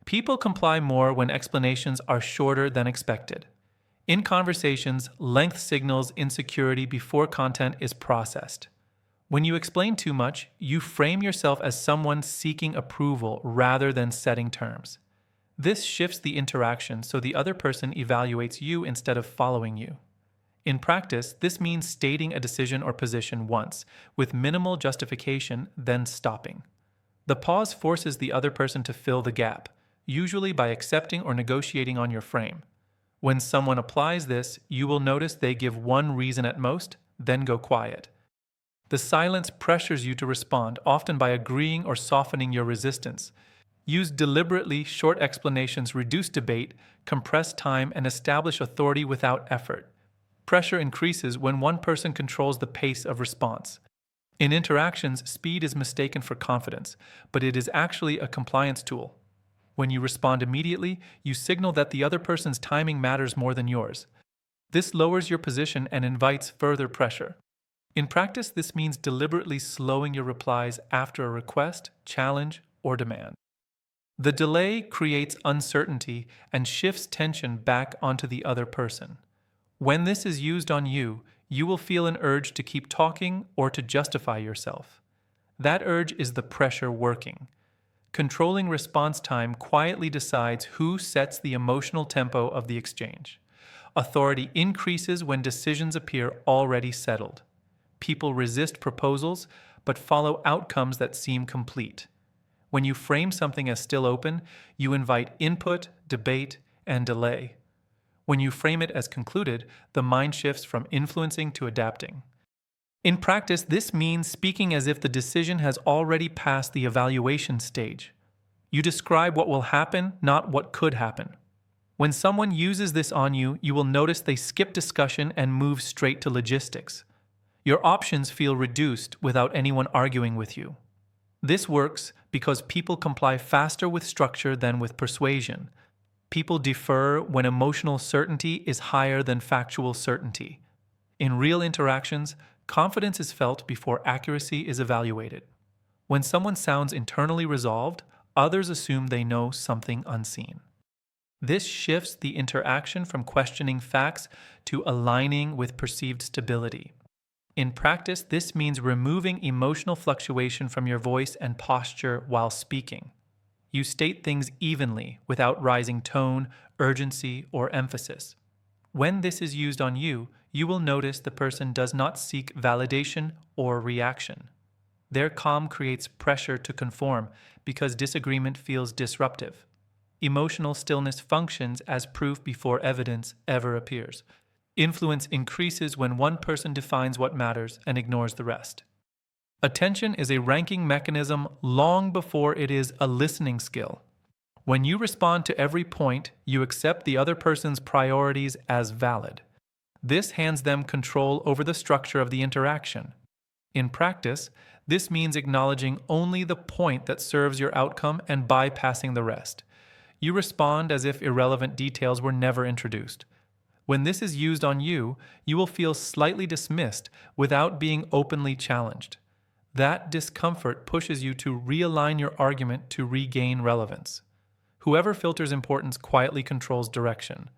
People comply more when explanations are shorter than expected. In conversations, length signals insecurity before content is processed. When you explain too much, you frame yourself as someone seeking approval rather than setting terms. This shifts the interaction so the other person evaluates you instead of following you. In practice, this means stating a decision or position once, with minimal justification, then stopping. The pause forces the other person to fill the gap, usually by accepting or negotiating on your frame. When someone applies this, you will notice they give one reason at most, then go quiet. The silence pressures you to respond, often by agreeing or softening your resistance. Use deliberately short explanations, reduce debate, compress time, and establish authority without effort. Pressure increases when one person controls the pace of response. In interactions, speed is mistaken for confidence, but it is actually a compliance tool. When you respond immediately, you signal that the other person's timing matters more than yours. This lowers your position and invites further pressure. In practice, this means deliberately slowing your replies after a request, challenge, or demand. The delay creates uncertainty and shifts tension back onto the other person. When this is used on you, you will feel an urge to keep talking or to justify yourself. That urge is the pressure working. Controlling response time quietly decides who sets the emotional tempo of the exchange. Authority increases when decisions appear already settled. People resist proposals, but follow outcomes that seem complete. When you frame something as still open, you invite input, debate, and delay. When you frame it as concluded, the mind shifts from influencing to adapting. In practice, this means speaking as if the decision has already passed the evaluation stage. You describe what will happen, not what could happen. When someone uses this on you, you will notice they skip discussion and move straight to logistics. Your options feel reduced without anyone arguing with you. This works because people comply faster with structure than with persuasion. People defer when emotional certainty is higher than factual certainty. In real interactions, confidence is felt before accuracy is evaluated. When someone sounds internally resolved, others assume they know something unseen. This shifts the interaction from questioning facts to aligning with perceived stability. In practice, this means removing emotional fluctuation from your voice and posture while speaking. You state things evenly without rising tone, urgency, or emphasis. When this is used on you, you will notice the person does not seek validation or reaction. Their calm creates pressure to conform because disagreement feels disruptive. Emotional stillness functions as proof before evidence ever appears. Influence increases when one person defines what matters and ignores the rest. Attention is a ranking mechanism long before it is a listening skill. When you respond to every point, you accept the other person's priorities as valid. This hands them control over the structure of the interaction. In practice, this means acknowledging only the point that serves your outcome and bypassing the rest. You respond as if irrelevant details were never introduced. When this is used on you, you will feel slightly dismissed without being openly challenged. That discomfort pushes you to realign your argument to regain relevance. Whoever filters importance quietly controls direction.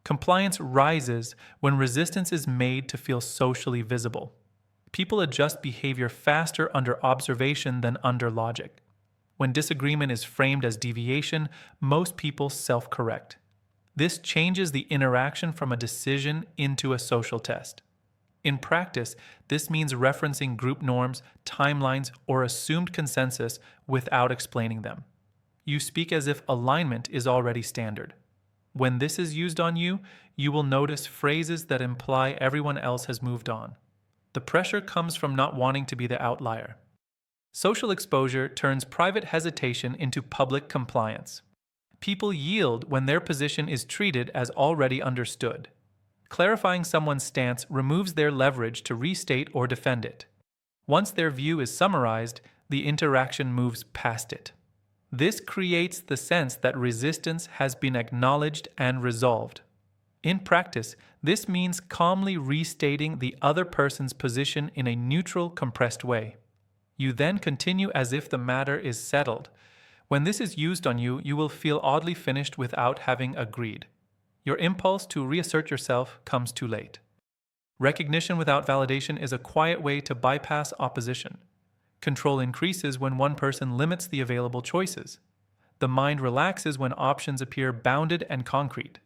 Compliance rises when resistance is made to feel socially visible. People adjust behavior faster under observation than under logic. When disagreement is framed as deviation, most people self-correct. This changes the interaction from a decision into a social test. In practice, this means referencing group norms, timelines, or assumed consensus without explaining them. You speak as if alignment is already standard. When this is used on you, you will notice phrases that imply everyone else has moved on. The pressure comes from not wanting to be the outlier. Social exposure turns private hesitation into public compliance. People yield when their position is treated as already understood. Clarifying someone's stance removes their leverage to restate or defend it. Once their view is summarized, the interaction moves past it. This creates the sense that resistance has been acknowledged and resolved. In practice, this means calmly restating the other person's position in a neutral, compressed way. You then continue as if the matter is settled. When this is used on you, you will feel oddly finished without having agreed. Your impulse to reassert yourself comes too late. Recognition without validation is a quiet way to bypass opposition. Control increases when one person limits the available choices. The mind relaxes when options appear bounded and concrete.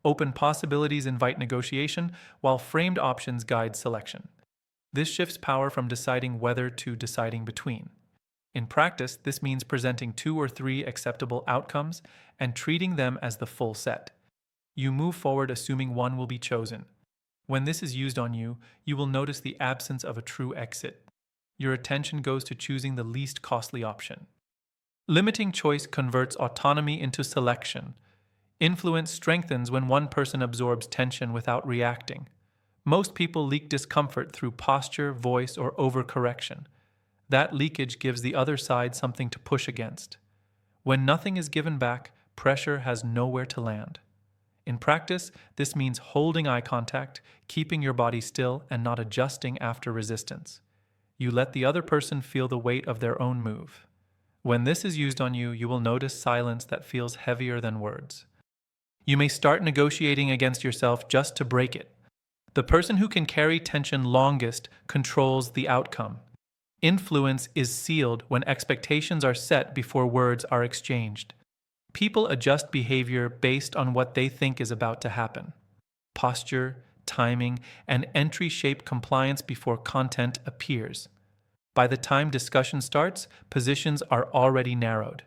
Open possibilities invite negotiation, while framed options guide selection. This shifts power from deciding whether to deciding between. In practice, this means presenting 2 or 3 acceptable outcomes and treating them as the full set. You move forward assuming one will be chosen. When this is used on you, you will notice the absence of a true exit. Your attention goes to choosing the least costly option. Limiting choice converts autonomy into selection. Influence strengthens when one person absorbs tension without reacting. Most people leak discomfort through posture, voice, or overcorrection. That leakage gives the other side something to push against. When nothing is given back, pressure has nowhere to land. In practice, this means holding eye contact, keeping your body still, and not adjusting after resistance. You let the other person feel the weight of their own move. When this is used on you, you will notice silence that feels heavier than words. You may start negotiating against yourself just to break it. The person who can carry tension longest controls the outcome. Influence is sealed when expectations are set before words are exchanged. People adjust behavior based on what they think is about to happen. Posture, timing, and entry shape compliance before content appears. By the time discussion starts, positions are already narrowed.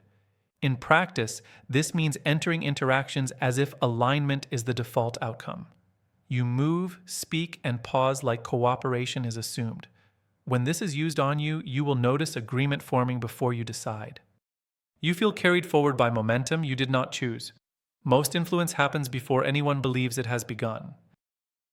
In practice, this means entering interactions as if alignment is the default outcome. You move, speak, and pause like cooperation is assumed. When this is used on you, you will notice agreement forming before you decide. You feel carried forward by momentum you did not choose. Most influence happens before anyone believes it has begun.